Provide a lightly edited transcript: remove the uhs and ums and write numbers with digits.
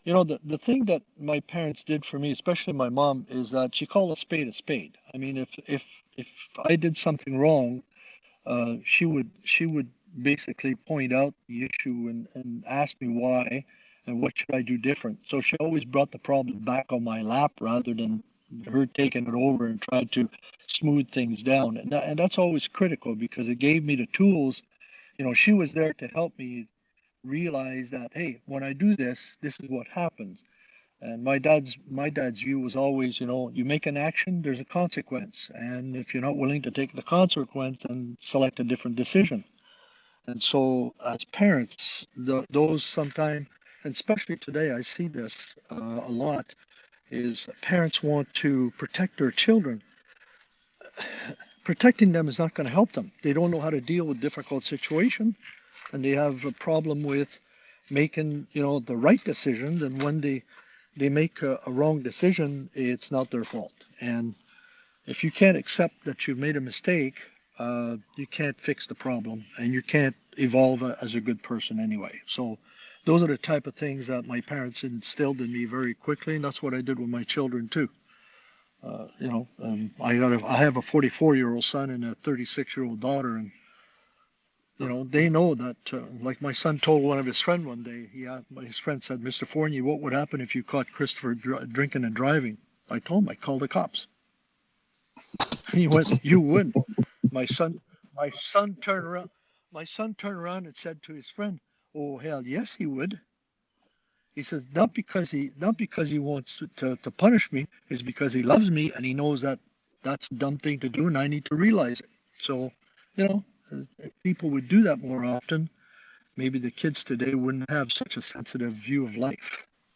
The thing that my parents did for me, especially my mom, is that she called a spade a spade. I mean, if I did something wrong, she would basically point out the issue and ask me why and what should I do different. So she always brought the problem back on my lap rather than her taking it over and tried to smooth things down. And that's always critical because it gave me the tools. She was there to help me realize that, hey, when I do this, this is what happens. And my dad's view was always, you make an action, there's a consequence. And if you're not willing to take the consequence, then select a different decision. And so as parents, those sometimes, and especially today, I see this a lot, is parents want to protect their children. Protecting them is not going to help them. They don't know how to deal with difficult situations, and they have a problem with making, the right decisions. And when they make a wrong decision, it's not their fault. And if you can't accept that you've made a mistake, you can't fix the problem and you can't evolve as a good person anyway. So those are the type of things that my parents instilled in me very quickly, and that's what I did with my children too. I have a 44-year-old son and a 36-year-old daughter, and they know that. Like my son told one of his friend one day, his friend said, "Mr. Fournier, what would happen if you caught Christopher drinking and driving?" I told him, "I call the cops." He went, "You wouldn't." My son, my son turned around. My son turned around and said to his friend, "Oh hell, yes, he would." He says, not because he wants to punish me, it's because he loves me and he knows that that's a dumb thing to do and I need to realize it. So, if people would do that more often, maybe the kids today wouldn't have such a sensitive view of life.